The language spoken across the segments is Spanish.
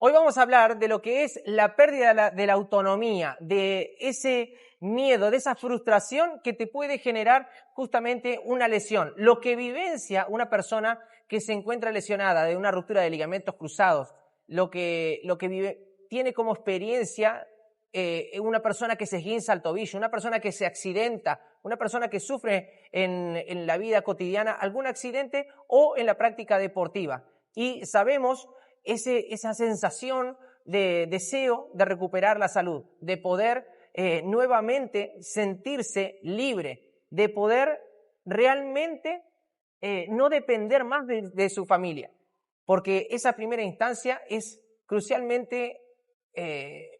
Hoy vamos a hablar de lo que es la pérdida de la autonomía, de ese miedo, de esa frustración que te puede generar justamente una lesión. Lo que vivencia una persona que se encuentra lesionada de una ruptura de ligamentos cruzados, tiene como experiencia una persona que se esguinza el tobillo, una persona que se accidenta, una persona que sufre en la vida cotidiana algún accidente o en la práctica deportiva. Y sabemos esa sensación de deseo de recuperar la salud, de poder nuevamente sentirse libre, de poder realmente no depender más de su familia, porque esa primera instancia es crucialmente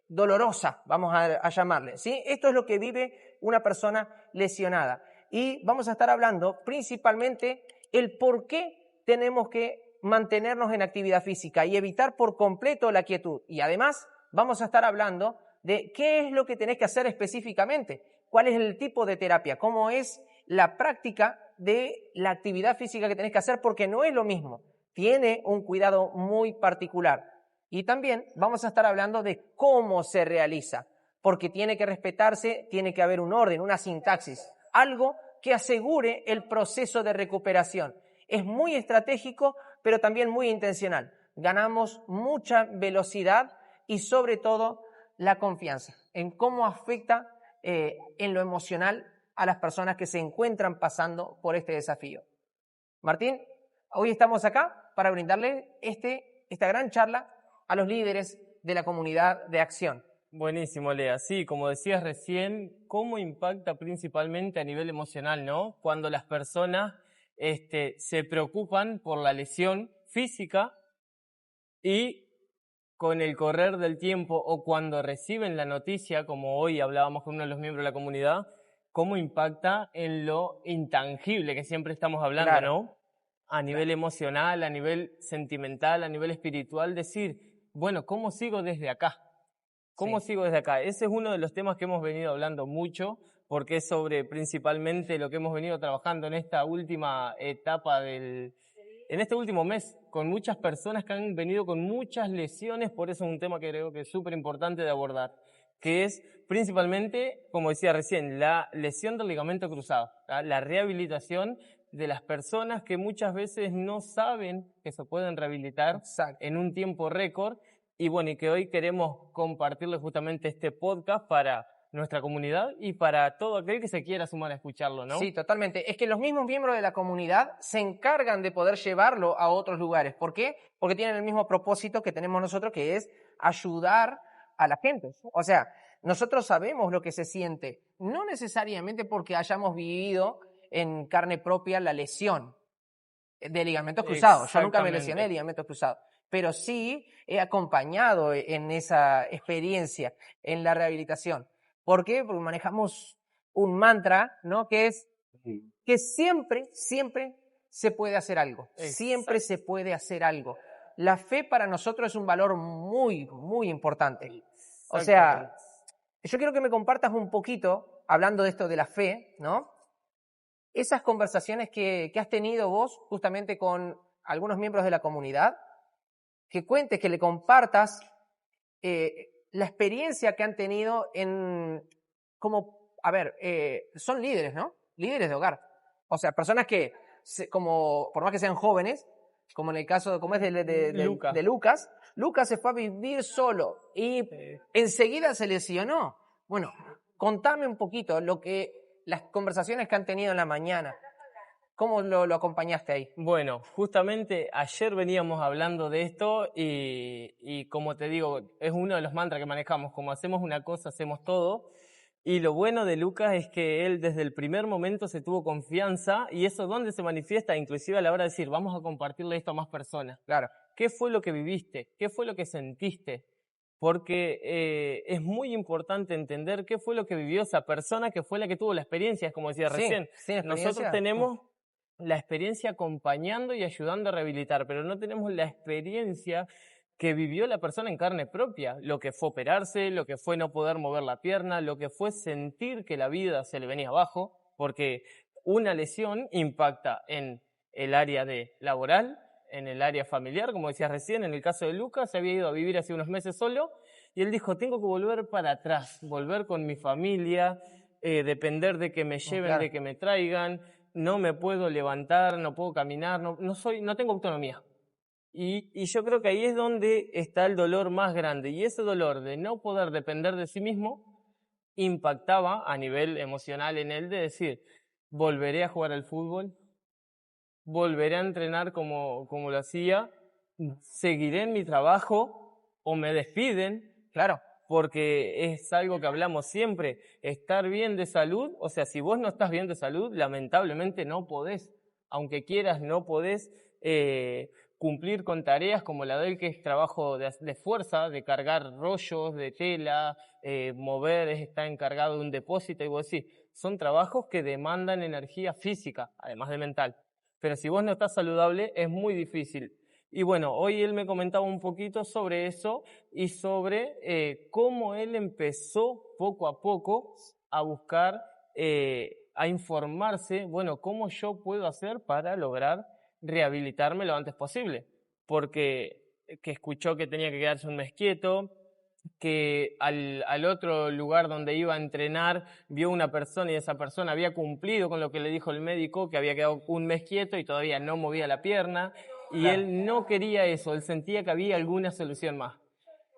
dolorosa, vamos a llamarle, ¿sí? Esto es lo que vive una persona lesionada y vamos a estar hablando principalmente el por qué tenemos que mantenernos en actividad física y evitar por completo la quietud. Y además vamos a estar hablando de qué es lo que tenés que hacer específicamente, cuál es el tipo de terapia, cómo es la práctica de la actividad física que tenés que hacer, porque no es lo mismo, tiene un cuidado muy particular. Y también vamos a estar hablando de cómo se realiza, porque tiene que respetarse, tiene que haber un orden, una sintaxis, algo que asegure el proceso de recuperación. Es muy estratégico, pero también muy intencional. Ganamos mucha velocidad y sobre todo la confianza en cómo afecta en lo emocional a las personas que se encuentran pasando por este desafío. Martín, hoy estamos acá para brindarle esta gran charla a los líderes de la comunidad de acción. Buenísimo, Lea. Sí, como decías recién, ¿cómo impacta principalmente a nivel emocional, no? Cuando las personas se preocupan por la lesión física y con el correr del tiempo o cuando reciben la noticia, como hoy hablábamos con uno de los miembros de la comunidad, ¿cómo impacta en lo intangible que siempre estamos hablando, Claro, ¿no? A nivel emocional, a nivel sentimental, a nivel espiritual, decir, bueno, ¿cómo sigo desde acá? ¿Cómo sigo desde acá? Ese es uno de los temas que hemos venido hablando mucho, porque es sobre principalmente lo que hemos venido trabajando en esta última etapa en este último mes, con muchas personas que han venido con muchas lesiones, por eso es un tema que creo que es súper importante de abordar, que es principalmente, como decía recién, la lesión del ligamento cruzado, ¿tá? La rehabilitación de las personas que muchas veces no saben que se pueden rehabilitar exacto. en un tiempo récord. Y bueno, y que hoy queremos compartirles justamente este podcast para nuestra comunidad y para todo aquel que se quiera sumar a escucharlo, ¿no? Sí, totalmente. Es que los mismos miembros de la comunidad se encargan de poder llevarlo a otros lugares. ¿Por qué? Porque tienen el mismo propósito que tenemos nosotros, que es ayudar a la gente. O sea, nosotros sabemos lo que se siente, no necesariamente porque hayamos vivido en carne propia la lesión de ligamentos cruzados. Yo nunca me lesioné de ligamentos cruzados, pero sí he acompañado en esa experiencia, en la rehabilitación. ¿Por qué? Porque manejamos un mantra, ¿no? Que es que siempre se puede hacer algo. Siempre se puede hacer algo. La fe para nosotros es un valor muy, muy importante. O sea, yo quiero que me compartas un poquito, hablando de esto de la fe, ¿no? Esas conversaciones que has tenido vos justamente con algunos miembros de la comunidad, que cuentes, que le compartas la experiencia que han tenido son líderes, ¿no? Líderes de hogar. O sea, personas que, por más que sean jóvenes, como en el caso, como es de Lucas, Lucas se fue a vivir solo y enseguida se lesionó. Bueno, contame un poquito las conversaciones que han tenido en la mañana. ¿Cómo lo acompañaste ahí? Bueno, justamente ayer veníamos hablando de esto y como te digo, es uno de los mantras que manejamos, como hacemos una cosa, hacemos todo. Y lo bueno de Lucas es que él desde el primer momento se tuvo confianza y eso ¿dónde se manifiesta? Inclusive a la hora de decir, vamos a compartirle esto a más personas. Claro. ¿Qué fue lo que viviste? ¿Qué fue lo que sentiste? Porque es muy importante entender qué fue lo que vivió esa persona que fue la que tuvo la experiencia, como decía recién. Nosotros tenemos la experiencia acompañando y ayudando a rehabilitar, pero no tenemos la experiencia que vivió la persona en carne propia, lo que fue operarse, lo que fue no poder mover la pierna, lo que fue sentir que la vida se le venía abajo, porque una lesión impacta en el área laboral, en el área familiar, como decías recién, en el caso de Lucas, se había ido a vivir hace unos meses solo, y él dijo, tengo que volver para atrás, volver con mi familia, depender de que me lleven, claro. de que me traigan, no me puedo levantar, no puedo caminar, no tengo autonomía. Y yo creo que ahí es donde está el dolor más grande, y ese dolor de no poder depender de sí mismo impactaba a nivel emocional en él de decir, volveré a jugar al fútbol, volveré a entrenar como lo hacía, seguiré en mi trabajo o me despiden, Claro, porque es algo que hablamos siempre, estar bien de salud, o sea, si vos no estás bien de salud, lamentablemente no podés, aunque quieras, no podés cumplir con tareas como la de él, que es trabajo de fuerza, de cargar rollos de tela, mover, está encargado de un depósito, y vos decís, son trabajos que demandan energía física, además de mental. Pero si vos no estás saludable, es muy difícil. Y bueno, hoy él me comentaba un poquito sobre eso y sobre cómo él empezó poco a poco a buscar, a informarse, bueno, cómo yo puedo hacer para lograr rehabilitarme lo antes posible. Porque que escuchó que tenía que quedarse un mes quieto, que al otro lugar donde iba a entrenar vio una persona y esa persona había cumplido con lo que le dijo el médico, que había quedado un mes quieto y todavía no movía la pierna, y claro. él no quería eso, él sentía que había alguna solución más.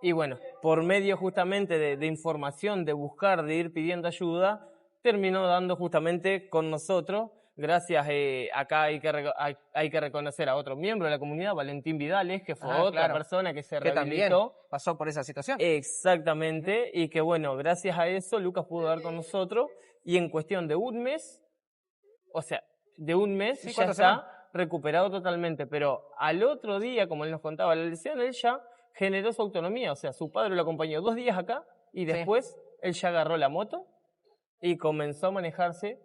Y bueno, por medio justamente de información, de buscar, de ir pidiendo ayuda, terminó dando justamente con nosotros. Gracias, acá hay que reconocer a otro miembro de la comunidad, Valentín Vidales, que fue otra Claro, persona que se que también rehabilitó. pasó por esa situación. Exactamente, y que bueno, gracias a eso Lucas pudo dar con nosotros y en cuestión de un mes, o sea, de un mes Sí, ya ¿cuántas está semanas? recuperado totalmente, pero al otro día, como él nos contaba la lesión, él ya generó su autonomía, o sea, su padre lo acompañó 2 días acá y Sí. después él ya agarró la moto y comenzó a manejarse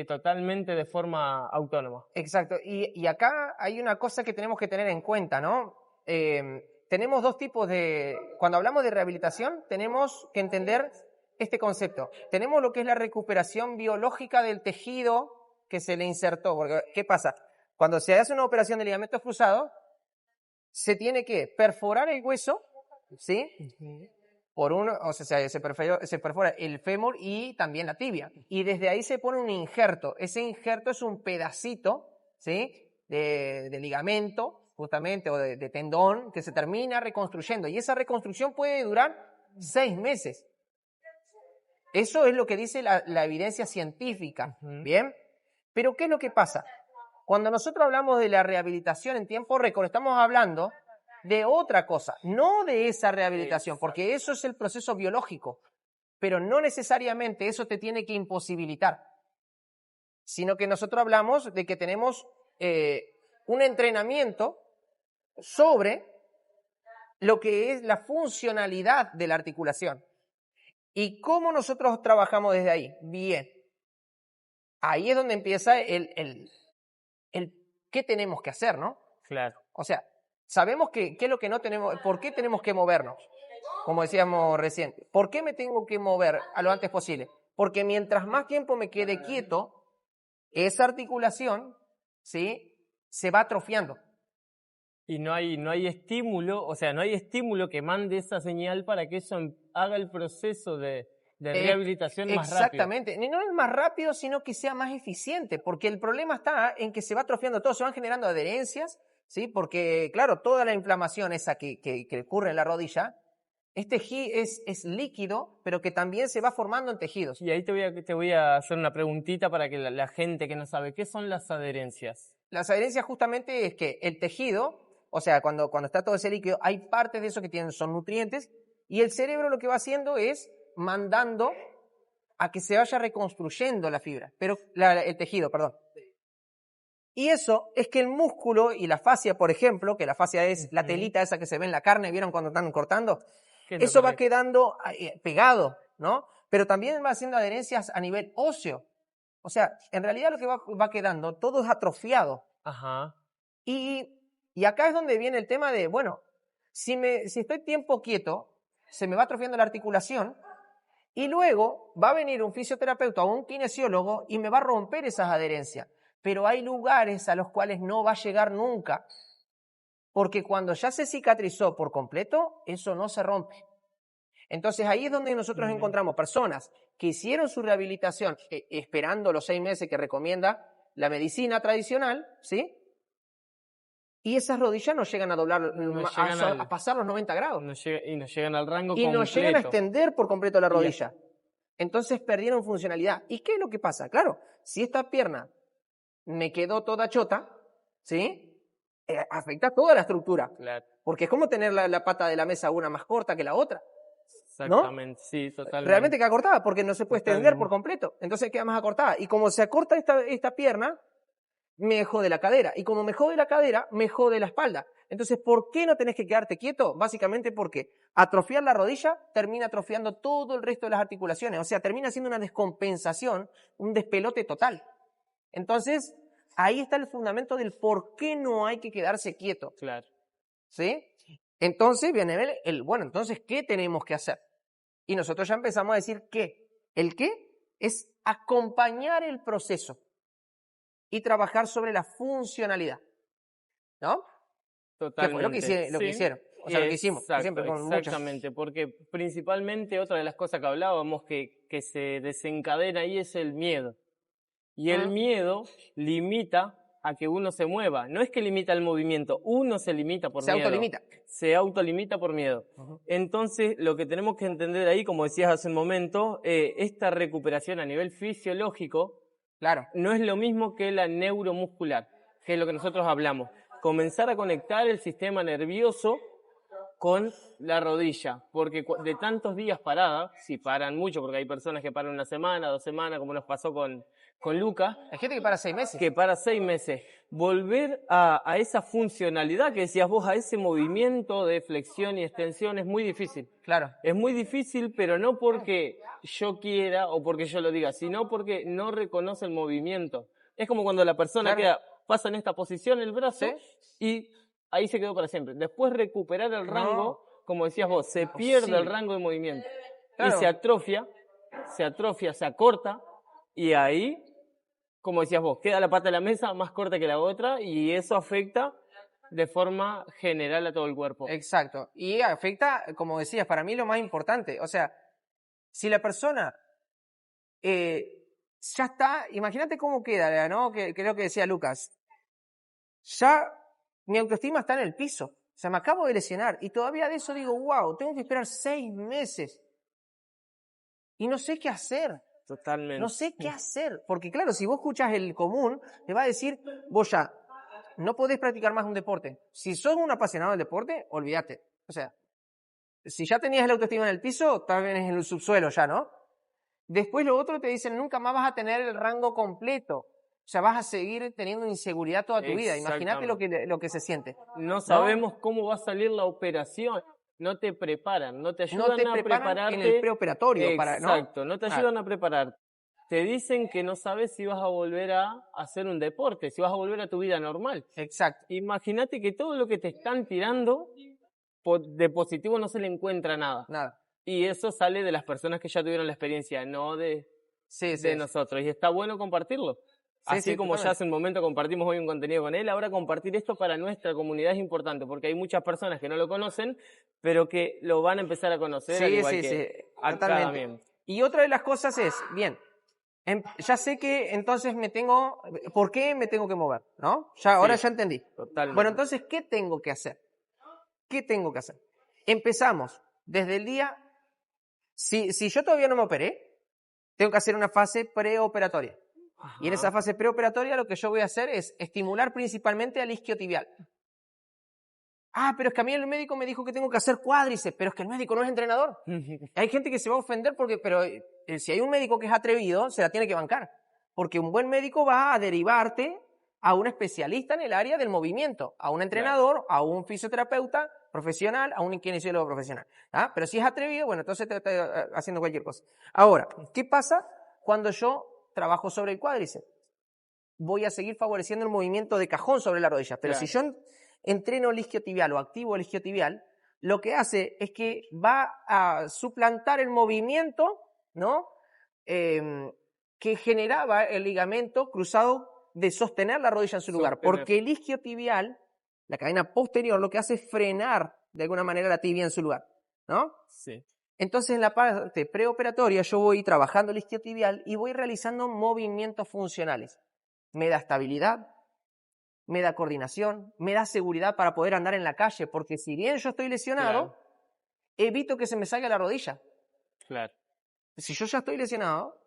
totalmente de forma autónoma. Exacto. Y acá hay una cosa que tenemos que tener en cuenta, ¿no? Tenemos dos tipos de... Cuando hablamos de rehabilitación, tenemos que entender este concepto. Tenemos lo que es la recuperación biológica del tejido que se le insertó. Porque, ¿qué pasa? Cuando se hace una operación de ligamentos cruzados, se tiene que perforar el hueso, ¿sí? Por uno, o sea, se perfora el fémur y también la tibia. Y desde ahí se pone un injerto. Ese injerto es un pedacito, ¿sí? De ligamento, justamente, o de tendón, que se termina reconstruyendo. Y esa reconstrucción puede durar 6 meses. Eso es lo que dice la evidencia científica, ¿bien? Pero ¿qué es lo que pasa? Cuando nosotros hablamos de la rehabilitación en tiempo récord, estamos hablando de otra cosa, no de esa rehabilitación, porque eso es el proceso biológico, pero no necesariamente eso te tiene que imposibilitar, sino que nosotros hablamos de que tenemos un entrenamiento sobre lo que es la funcionalidad de la articulación. ¿Y cómo nosotros trabajamos desde ahí? Bien. Ahí es donde empieza el qué tenemos que hacer, ¿no? Claro. O sea, sabemos qué es lo que no tenemos, por qué tenemos que movernos, como decíamos recién. ¿Por qué me tengo que mover a lo antes posible? Porque mientras más tiempo me quede quieto, esa articulación, ¿sí?, se va atrofiando. Y no hay estímulo, o sea, no hay estímulo que mande esa señal para que eso haga el proceso de rehabilitación más rápido. Exactamente. No es más rápido, sino que sea más eficiente, porque el problema está en que se va atrofiando todo, se van generando adherencias, ¿sí? Porque, claro, toda la inflamación esa que ocurre en la rodilla, es líquido, pero que también se va formando en tejidos. Y ahí te voy a hacer una preguntita para que la gente que no sabe, ¿qué son las adherencias? Las adherencias justamente es que el tejido, o sea, cuando está todo ese líquido, hay partes de eso que son nutrientes, y el cerebro lo que va haciendo es mandando a que se vaya reconstruyendo la fibra, el tejido, perdón. Y eso es que el músculo y la fascia, por ejemplo, que la fascia es la telita esa que se ve en la carne, ¿vieron cuando están cortando? Eso va quedando pegado, ¿no? Pero también va haciendo adherencias a nivel óseo. O sea, en realidad lo que va quedando, todo es atrofiado. Ajá. Y acá es donde viene el tema de, bueno, si estoy tiempo quieto, se me va atrofiando la articulación, y luego va a venir un fisioterapeuta o un kinesiólogo y me va a romper esas adherencias. pero hay lugares a los cuales no va a llegar nunca, porque cuando ya se cicatrizó por completo, eso no se rompe. Entonces ahí es donde nosotros encontramos personas que hicieron su rehabilitación esperando los 6 meses que recomienda la medicina tradicional, ¿sí? Y esas rodillas no llegan a doblar, a pasar los 90 grados. Y no llegan al rango y completo. no llegan a extender por completo la rodilla. Entonces perdieron funcionalidad. ¿Y qué es lo que pasa? Claro, si esta pierna me quedó toda chota, ¿sí? Afecta toda la estructura. Claro. Porque es como tener la pata de la mesa una más corta que la otra. Exactamente, ¿no? sí, totalmente. Realmente queda acortada porque no se puede extender por completo. Entonces queda más acortada. Y como se acorta esta pierna, me jode la cadera. Y como me jode la cadera, me jode la espalda. Entonces, ¿por qué no tenés que quedarte quieto? Básicamente porque atrofiar la rodilla termina atrofiando todo el resto de las articulaciones. O sea, termina siendo una descompensación, un despelote total. Entonces, ahí está el fundamento del por qué no hay que quedarse quieto. Claro. ¿Sí? Entonces, viene bueno, entonces, ¿qué tenemos que hacer? Y nosotros ya empezamos a decir ¿qué? ¿El qué? Es acompañar el proceso y trabajar sobre la funcionalidad. ¿No? Totalmente. Que fue lo que hicieron. O sea, lo que hicimos. Exacto, Siempre con exactamente. Porque principalmente otra de las cosas que hablábamos que se desencadena ahí es el miedo. Y el miedo limita a que uno se mueva. No es que limita el movimiento, uno se limita por miedo. Se autolimita por miedo. Entonces, lo que tenemos que entender ahí, como decías hace un momento, esta recuperación a nivel fisiológico, claro, no es lo mismo que la neuromuscular, que es lo que nosotros hablamos. Comenzar a conectar el sistema nervioso con la rodilla, porque de tantos días parada, si paran mucho, porque hay personas que paran 1 semana, 2 semanas, como nos pasó con Lucas. Hay gente que para 6 meses. Que para 6 meses. Volver a esa funcionalidad que decías vos, a ese movimiento de flexión y extensión es muy difícil. Claro. Es muy difícil, pero no porque yo quiera o porque yo lo diga, sino porque no reconoce el movimiento. Es como cuando la persona pasa en esta posición el brazo y ahí se quedó para siempre. Después recuperar el rango, como decías vos, se pierde el rango de movimiento. Claro. Y se atrofia, se acorta y ahí, como decías vos, queda la pata de la mesa más corta que la otra y eso afecta de forma general a todo el cuerpo. Exacto. Y afecta, como decías, para mí lo más importante. O sea, si la persona ya está, imagínate cómo queda, ¿no? Que es lo que decía Lucas. Ya mi autoestima está en el piso. O sea, me acabo de lesionar y todavía de eso digo, wow, tengo que esperar 6 meses. Y no sé qué hacer. Totalmente. No sé qué hacer. Porque claro, si vos escuchas el común, te va a decir, vos ya no podés practicar más un deporte. Si sos un apasionado del deporte, olvídate. O sea, si ya tenías el autoestima en el piso, tal vez en el subsuelo ya, ¿no? Después lo otro te dicen, nunca más vas a tener el rango completo. O sea, vas a seguir teniendo inseguridad toda tu vida. Imagínate lo que se siente. No sabemos cómo va a salir la operación. No te preparan, no te ayudan a prepararte. En el preoperatorio. Exacto, no te ayudan a preparar. Te dicen que no sabes si vas a volver a hacer un deporte, si vas a volver a tu vida normal. Exacto. Imagínate que todo lo que te están tirando, de positivo no se le encuentra nada. Nada. Y eso sale de las personas que ya tuvieron la experiencia, no de nosotros. Y está bueno compartirlo. Así como ya hace un momento compartimos hoy un contenido con él, ahora compartir esto para nuestra comunidad es importante, porque hay muchas personas que no lo conocen, pero que lo van a empezar a conocer al igual que acá también. Y otra de las cosas es, bien, ya sé que entonces ¿por qué me tengo que mover? ¿No? Ahora ya entendí. Totalmente. Bueno, entonces, ¿qué tengo que hacer? ¿Qué tengo que hacer? Empezamos desde el día, si yo todavía no me operé, tengo que hacer una fase preoperatoria. Ajá. Y en esa fase preoperatoria lo que yo voy a hacer es estimular principalmente al isquiotibial. Pero es que a mí el médico me dijo que tengo que hacer cuádriceps, pero es que el médico no es entrenador. Hay gente que se va a ofender pero si hay un médico que es atrevido, se la tiene que bancar. Porque un buen médico va a derivarte a un especialista en el área del movimiento, a un entrenador, a un fisioterapeuta profesional, a un kinesiólogo profesional. Pero si es atrevido, bueno, entonces te está haciendo cualquier cosa. Ahora, ¿qué pasa cuando yo trabajo sobre el cuádriceps? Voy a seguir favoreciendo el movimiento de cajón sobre la rodilla, pero si yo entreno el isquiotibial o activo el isquiotibial, lo que hace es que va a suplantar el movimiento, ¿no? Que generaba el ligamento cruzado de sostener la rodilla en su lugar, Sostener. porque el isquiotibial, la cadena posterior, lo que hace es frenar de alguna manera la tibia en su lugar, ¿no? Sí. Entonces en la parte preoperatoria yo voy trabajando el isquiotibial y voy realizando movimientos funcionales. Me da estabilidad, me da coordinación, me da seguridad para poder andar en la calle, porque si bien yo estoy lesionado, Claro. evito que se me salga la rodilla. Claro. Si yo ya estoy lesionado,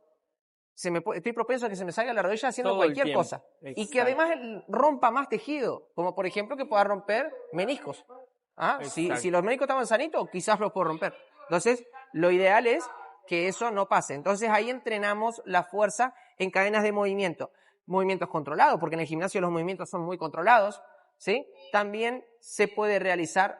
estoy propenso a que se me salga la rodilla haciendo Todo el cualquier tiempo. cosa. Y que Exacto. además rompa más tejido, como por ejemplo que pueda romper meniscos. Si Exacto. los meniscos estaban sanitos, quizás los puedo romper. Entonces, lo ideal es que eso no pase. Entonces ahí entrenamos la fuerza en cadenas de movimiento. Movimientos controlados, porque en el gimnasio los movimientos son muy controlados, ¿sí? También se puede realizar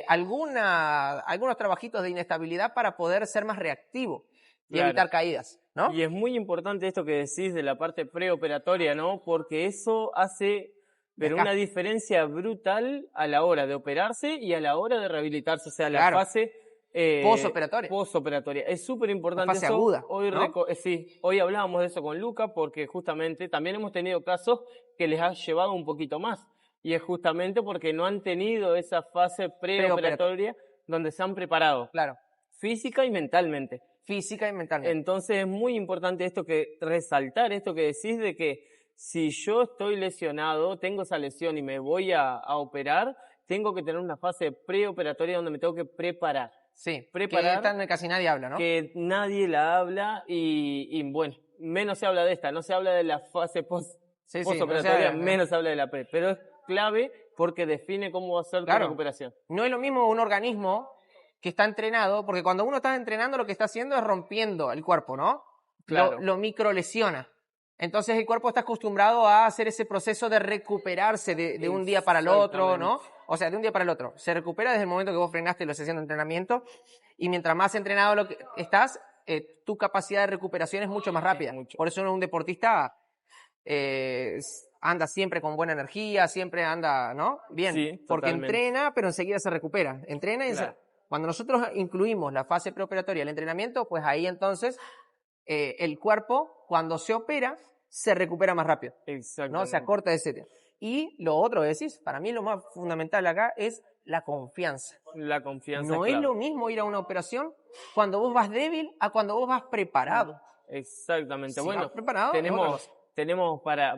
algunos trabajitos de inestabilidad para poder ser más reactivo y Claro. evitar caídas, ¿no? Y es muy importante esto que decís de la parte preoperatoria, ¿no? Porque eso hace pero acá. una diferencia brutal a la hora de operarse y a la hora de rehabilitarse, o sea, la Claro. fase Posoperatoria. posoperatoria. Es súper importante fase eso. aguda, Hoy, ¿no? sí, hoy hablábamos de eso con Luca porque justamente también hemos tenido casos que les ha llevado un poquito más. Y es justamente porque no han tenido esa fase preoperatoria donde se han preparado. Claro. Física y mentalmente. Física y mentalmente. Entonces es muy importante resaltar esto que decís de que si yo estoy lesionado, tengo esa lesión y me voy a operar, tengo que tener una fase preoperatoria donde me tengo que preparar. Sí, preparar, que casi nadie habla, ¿no? Que nadie la habla y bueno, menos se habla de esta, no se habla de la fase postoperatoria, menos se habla de la pre, pero es clave porque define cómo va a ser tu recuperación. No es lo mismo un organismo que está entrenado, porque cuando uno está entrenando lo que está haciendo es rompiendo el cuerpo, ¿no? Claro. Lo microlesiona. Entonces el cuerpo está acostumbrado a hacer ese proceso de recuperarse de un día para el otro, ¿no? O sea, de un día para el otro. Se recupera desde el momento que vos frenaste la sesión de entrenamiento y mientras más entrenado estás, tu capacidad de recuperación es mucho más rápida. Por eso un deportista anda siempre con buena energía, siempre anda, ¿no? Bien, sí, porque entrena, pero enseguida se recupera. Entrena y cuando nosotros incluimos la fase preoperatoria del entrenamiento, pues ahí entonces el cuerpo, cuando se opera, se recupera más rápido. ¿No? Se acorta ese tiempo. Y lo otro que decís, para mí lo más fundamental acá es la confianza. La confianza. No es lo mismo ir a una operación cuando vos vas débil a cuando vos vas preparado. Exactamente. Si bueno, vas preparado,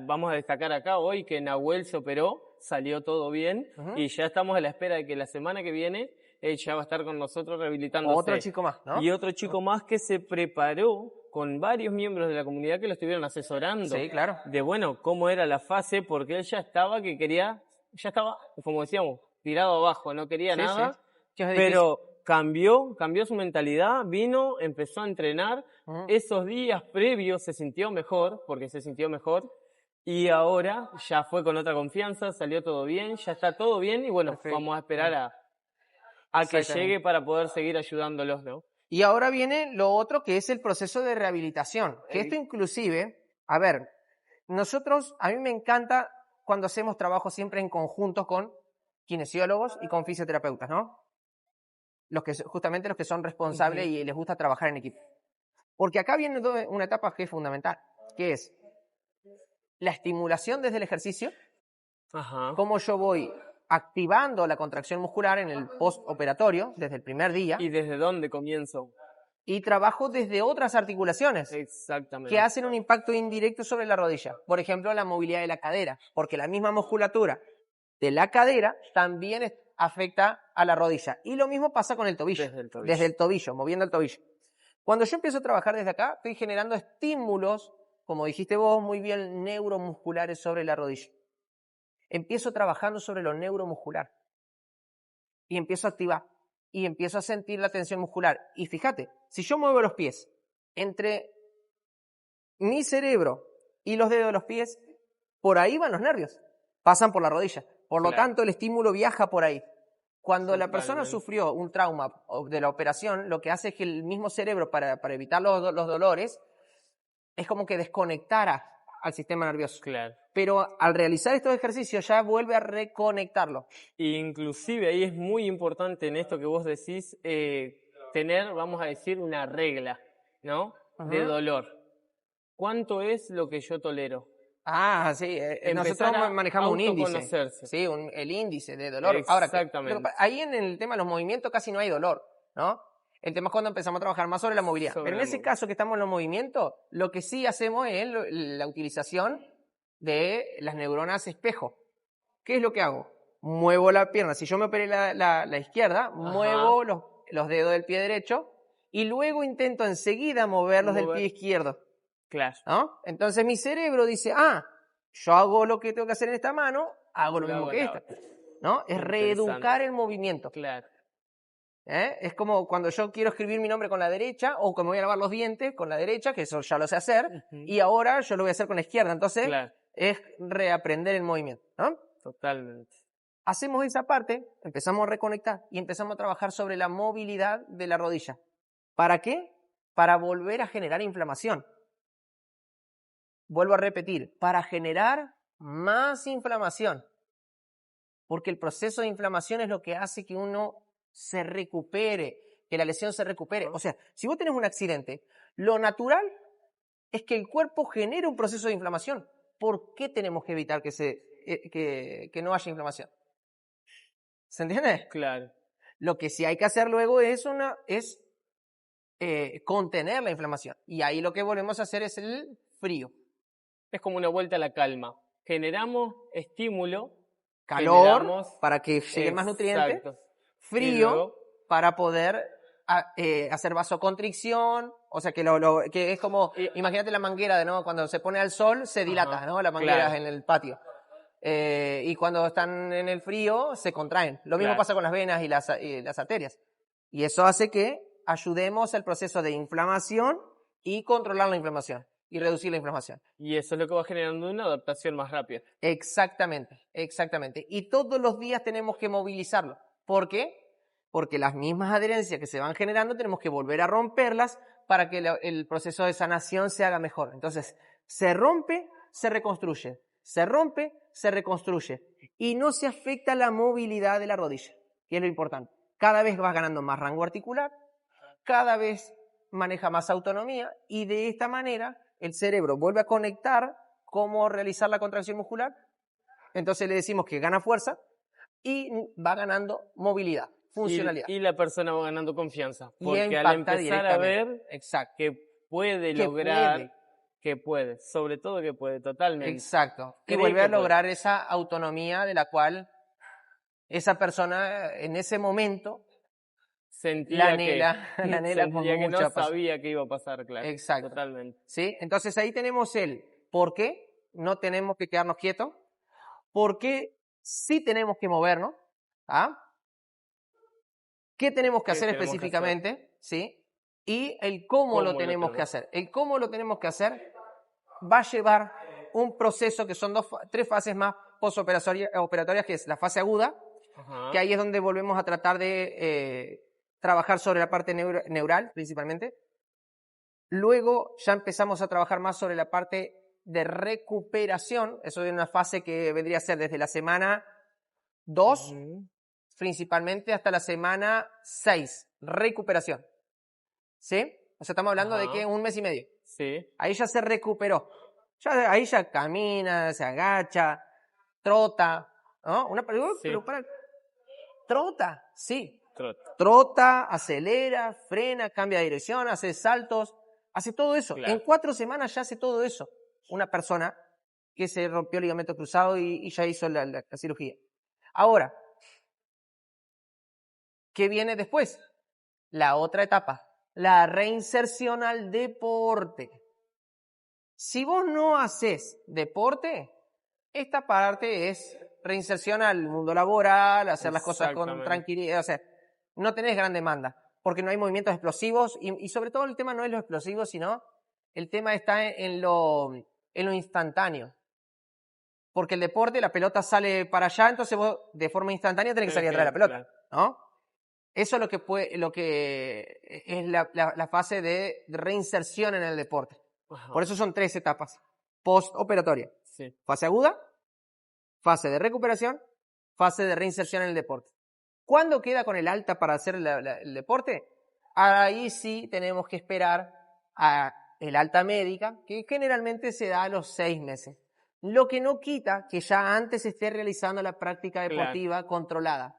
vamos a destacar acá hoy que Nahuel se operó, salió todo bien y ya estamos a la espera de que la semana que viene ya va a estar con nosotros rehabilitándose. Otro chico más, ¿no? Y otro chico más que se preparó con varios miembros de la comunidad que lo estuvieron asesorando. Sí, claro. De cómo era la fase, porque él ya estaba, como decíamos, tirado abajo, no quería nada, pero cambió su mentalidad, vino, empezó a entrenar, esos días previos se sintió mejor, y ahora ya fue con otra confianza, salió todo bien, ya está todo bien, y bueno, vamos a esperar a que llegue para poder seguir ayudándolos, ¿no? Y ahora viene lo otro que es el proceso de rehabilitación, que esto inclusive, a ver, a mí me encanta cuando hacemos trabajo siempre en conjunto con kinesiólogos y con fisioterapeutas, ¿no? Justamente los que son responsables y les gusta trabajar en equipo. Porque acá viene una etapa que es fundamental, que es la estimulación desde el ejercicio, cómo yo voy activando la contracción muscular en el postoperatorio, desde el primer día. ¿Y desde dónde comienzo? Y trabajo desde otras articulaciones. Exactamente. Que hacen un impacto indirecto sobre la rodilla. Por ejemplo, la movilidad de la cadera, porque la misma musculatura de la cadera también afecta a la rodilla. Y lo mismo pasa con el tobillo. Desde el tobillo, moviendo el tobillo. Cuando yo empiezo a trabajar desde acá, estoy generando estímulos, como dijiste vos, muy bien, neuromusculares sobre la rodilla. Empiezo trabajando sobre lo neuromuscular. Y empiezo a activar. Y empiezo a sentir la tensión muscular. Y fíjate, si yo muevo los pies entre mi cerebro y los dedos de los pies, por ahí van los nervios. Pasan por la rodilla. Por lo tanto, el estímulo viaja por ahí. Cuando la persona sufrió un trauma de la operación, lo que hace es que el mismo cerebro, para evitar los dolores, es como que desconectara al sistema nervioso. Claro. Pero al realizar estos ejercicios ya vuelve a reconectarlo. Inclusive ahí es muy importante en esto que vos decís, tener, vamos a decir, una regla, ¿no? De dolor. ¿Cuánto es lo que yo tolero? Sí, nosotros Empezar a manejamos un índice. autoconocerse. Sí, el índice de dolor. Ahora, Exactamente. ahí en el tema de los movimientos casi no hay dolor, ¿no? El tema es cuando empezamos a trabajar más sobre la movilidad. Sobre Pero en la ese movilidad. caso que estamos en los movimientos, lo que sí hacemos es la utilización de las neuronas espejo. ¿Qué es lo que hago? Muevo la pierna. Si yo me operé la izquierda, muevo los dedos del pie derecho y luego intento enseguida moverlos del pie izquierdo. Claro. ¿No? Entonces mi cerebro dice, yo hago lo que tengo que hacer en esta mano, hago lo mismo que esta. ¿No? Es reeducar el movimiento. Claro. Es como cuando yo quiero escribir mi nombre con la derecha o que me voy a lavar los dientes con la derecha, que eso ya lo sé hacer, y ahora yo lo voy a hacer con la izquierda. Entonces es reaprender el movimiento. ¿No? Totalmente. Hacemos esa parte, empezamos a reconectar y empezamos a trabajar sobre la movilidad de la rodilla. ¿Para qué? Para volver a generar inflamación. Vuelvo a repetir, para generar más inflamación. Porque el proceso de inflamación es lo que hace que uno se recupere, que la lesión se recupere. O sea, si vos tenés un accidente, lo natural es que el cuerpo genere un proceso de inflamación. ¿Por qué tenemos que evitar que no haya inflamación? ¿Se entiende? Claro. Lo que sí hay que hacer luego es contener la inflamación. Y ahí lo que volvemos a hacer es el frío. Es como una vuelta a la calma. Generamos estímulo. Calor para que lleguen más nutrientes. Exacto. Frío luego, para poder hacer vasoconstricción. O sea, que es como, imagínate la manguera, ¿no? Cuando se pone al sol se dilata, ¿no? La manguera en el patio. Y cuando están en el frío se contraen. Lo mismo pasa con las venas y las arterias. Y eso hace que ayudemos al proceso de inflamación y controlar la inflamación y reducir la inflamación. Y eso es lo que va generando una adaptación más rápida. Exactamente, exactamente. Y todos los días tenemos que movilizarlo. ¿Por qué? Porque las mismas adherencias que se van generando tenemos que volver a romperlas para que el proceso de sanación se haga mejor. Entonces, se rompe, se reconstruye. Se rompe, se reconstruye. Y no se afecta la movilidad de la rodilla, que es lo importante. Cada vez vas ganando más rango articular, cada vez maneja más autonomía y de esta manera el cerebro vuelve a conectar cómo realizar la contracción muscular. Entonces le decimos que gana fuerza y va ganando movilidad, funcionalidad. Y la persona va ganando confianza. Y Porque al empezar a ver que puede lograr, que puede, sobre todo que puede, totalmente. Exacto. Y vuelve a lograr esa autonomía de la cual esa persona en ese momento sentía que no sabía que iba a pasar, claro. Exacto. Totalmente. ¿Sí? Entonces ahí tenemos el por qué no tenemos que quedarnos quietos, por qué sí tenemos que movernos, qué tenemos que hacer específicamente, ¿sí? Y el cómo lo tenemos que hacer. El cómo lo tenemos que hacer va a llevar un proceso que son 3 fases más postoperatorias, que es la fase aguda, que ahí es donde volvemos a tratar de trabajar sobre la parte neural principalmente. Luego ya empezamos a trabajar más sobre la parte de recuperación. Eso es una fase que vendría a ser desde la semana 2, principalmente hasta la semana 6. Recuperación. ¿Sí? O sea, estamos hablando de que 1 mes y medio. Sí. Ahí ya se recuperó. Ahí ya camina, se agacha, trota, ¿no? Trota, sí. Trota, acelera, frena, cambia de dirección, hace saltos, hace todo eso. Claro. En 4 semanas ya hace todo eso. Una persona que se rompió el ligamento cruzado y ya hizo la cirugía. Ahora, ¿qué viene después? La otra etapa, la reinserción al deporte. Si vos no haces deporte, esta parte es reinserción al mundo laboral, hacer las cosas con tranquilidad, o sea, no tenés gran demanda, porque no hay movimientos explosivos y sobre todo el tema no es lo explosivo, sino el tema está en lo instantáneo. Porque el deporte, la pelota sale para allá, entonces vos de forma instantánea tenés que salir atrás de la pelota, ¿no? Eso es lo que es la fase de reinserción en el deporte. Por eso son 3 etapas postoperatoria. Sí. Fase aguda, fase de recuperación, fase de reinserción en el deporte. ¿Cuándo queda con el alta para hacer el deporte? Ahí sí tenemos que esperar a el alta médica, que generalmente se da a los 6 meses. Lo que no quita que ya antes esté realizando la práctica Claro. deportiva controlada.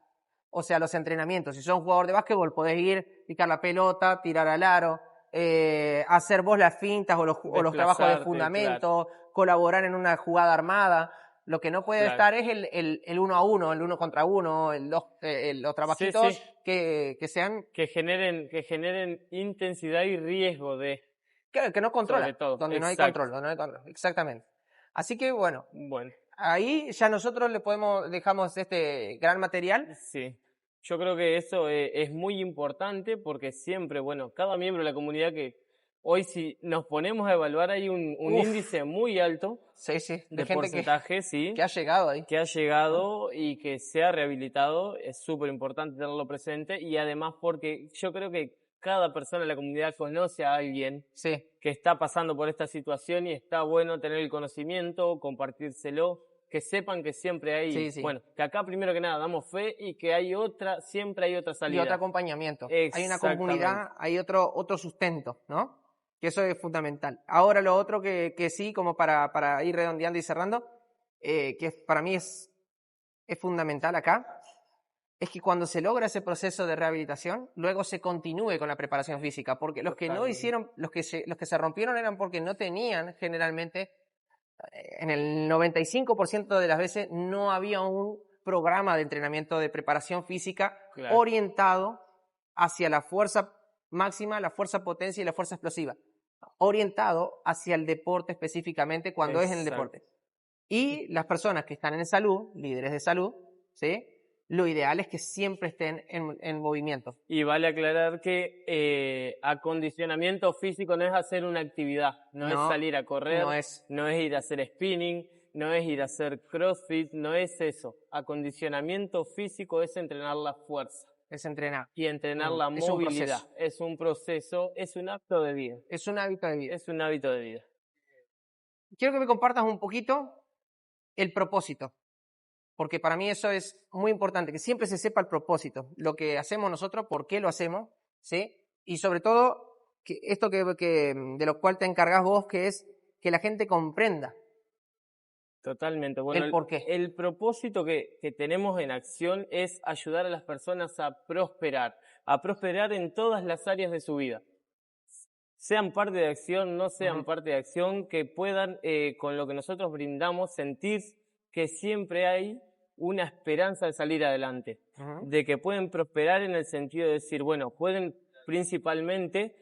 O sea, los entrenamientos. Si sos un jugador de básquetbol, podés ir, picar la pelota, tirar al aro, hacer vos las fintas o los trabajos de Desplazarte, fundamento, colaborar en una jugada armada. Lo que no puede Claro. estar es el 1 a 1, el 1 contra 1, los trabajitos Sí. que sean, Que generen intensidad y riesgo de... que no controlan, Sobre todo, donde no hay exacto. control, donde no hay control. Exactamente. Así que bueno, Bueno, ahí ya nosotros dejamos este gran material. sí. Yo creo que eso es muy importante porque siempre, bueno, cada miembro de la comunidad que hoy si nos ponemos a evaluar hay un Uf. índice muy alto Sí, sí, de de gente porcentaje, sí, que ha llegado ahí. que ha llegado y que se ha rehabilitado. Es súper importante tenerlo presente y además porque yo creo que cada persona en la comunidad conoce a alguien Sí, que está pasando por esta situación y está bueno tener el conocimiento, compartírselo, que sepan que siempre hay, Sí, sí. bueno, que acá primero que nada damos fe y que hay siempre hay otra y salida. otro acompañamiento. Hay una comunidad, hay otro sustento, ¿no? Que eso es fundamental. Ahora lo otro que sí, como para ir redondeando y cerrando, que para mí es fundamental acá, es que cuando se logra ese proceso de rehabilitación, luego se continúe con la preparación física, porque los que no Totalmente. hicieron, los que se rompieron eran porque no tenían generalmente, en el 95% de las veces no había un programa de entrenamiento de preparación física Claro. orientado hacia la fuerza máxima, la fuerza potencia y la fuerza explosiva, orientado hacia el deporte específicamente cuando es en el Exacto. deporte. Y las personas que están en salud, líderes de salud, ¿sí? Lo ideal es que siempre estén en movimiento. Y vale aclarar que acondicionamiento físico no es hacer una actividad, no es salir a correr, no es ir a hacer spinning, no es ir a hacer crossfit, no es eso. Acondicionamiento físico es entrenar la fuerza Es entrenar. y entrenar la Es un movilidad. proceso. Es un proceso, es un acto de vida. Es un hábito de vida. Es un hábito de vida. Quiero que me compartas un poquito el propósito, porque para mí eso es muy importante, que siempre se sepa el propósito, lo que hacemos nosotros, por qué lo hacemos, ¿sí? Y sobre todo, que esto que de lo cual te encargás vos, que es que la gente comprenda Totalmente. Bueno, el por qué. El propósito que tenemos en acción es ayudar a las personas a prosperar en todas las áreas de su vida. Sean parte de acción, no sean parte de acción, que puedan, con lo que nosotros brindamos, sentir que siempre hay una esperanza de salir adelante, de que pueden prosperar en el sentido de decir, bueno, pueden principalmente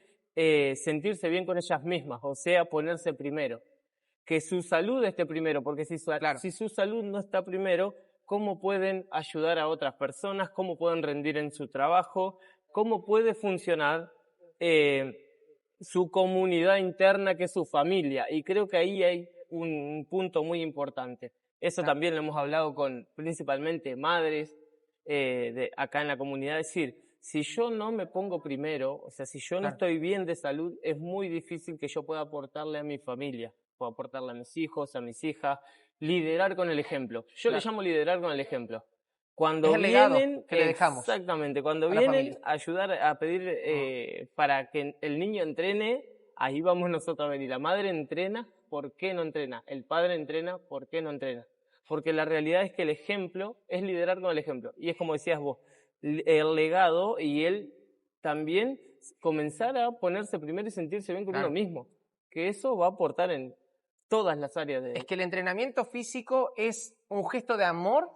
sentirse bien con ellas mismas, o sea, ponerse primero. Que su salud esté primero, porque si su salud no está primero, ¿cómo pueden ayudar a otras personas? ¿Cómo pueden rendir en su trabajo? ¿Cómo puede funcionar su comunidad interna, que es su familia? Y creo que ahí hay un punto muy importante. Eso también lo hemos hablado con principalmente madres acá en la comunidad. Es decir, si yo no me pongo primero, o sea, si yo no estoy bien de salud, es muy difícil que yo pueda aportarle a mi familia, pueda aportarle a mis hijos, a mis hijas, liderar con el ejemplo. Yo le llamo liderar con el ejemplo. Cuando es el legado vienen, que le dejamos. Exactamente, cuando a la vienen familia. a ayudar a pedir para que el niño entrene, ahí vamos nosotros a venir. La madre entrena, ¿por qué no entrena? El padre entrena, ¿por qué no entrena? Porque la realidad es que el ejemplo es liderar con el ejemplo. Y es como decías vos, el legado y él también comenzar a ponerse primero y sentirse bien con uno mismo. Que eso va a aportar en todas las áreas de... Es que el entrenamiento físico es un gesto de amor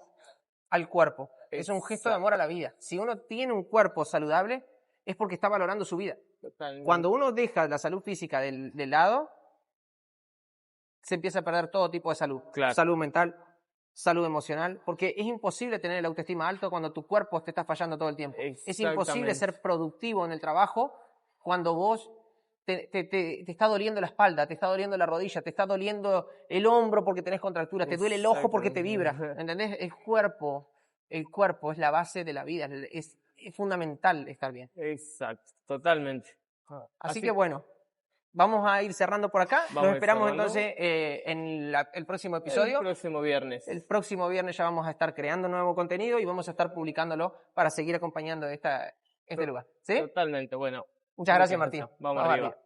al cuerpo. Es un gesto de amor a la vida. Si uno tiene un cuerpo saludable, es porque está valorando su vida. Totalmente. Cuando uno deja la salud física de lado, se empieza a perder todo tipo de salud. Claro. Salud mental, salud emocional, porque es imposible tener el autoestima alto cuando tu cuerpo te está fallando todo el tiempo. Es imposible ser productivo en el trabajo cuando vos te está doliendo la espalda, te está doliendo la rodilla, te está doliendo el hombro porque tenés contracturas, te duele el ojo porque te vibra. ¿Entendés? El cuerpo es la base de la vida, es fundamental estar bien. Exacto, totalmente. Así que bueno, vamos a ir cerrando por acá. Nos esperamos entonces en el próximo episodio. El próximo viernes. El próximo viernes ya vamos a estar creando nuevo contenido y vamos a estar publicándolo para seguir acompañando este lugar. ¿Sí? Totalmente, bueno. Muchas gracias, Martín. Vamos arriba.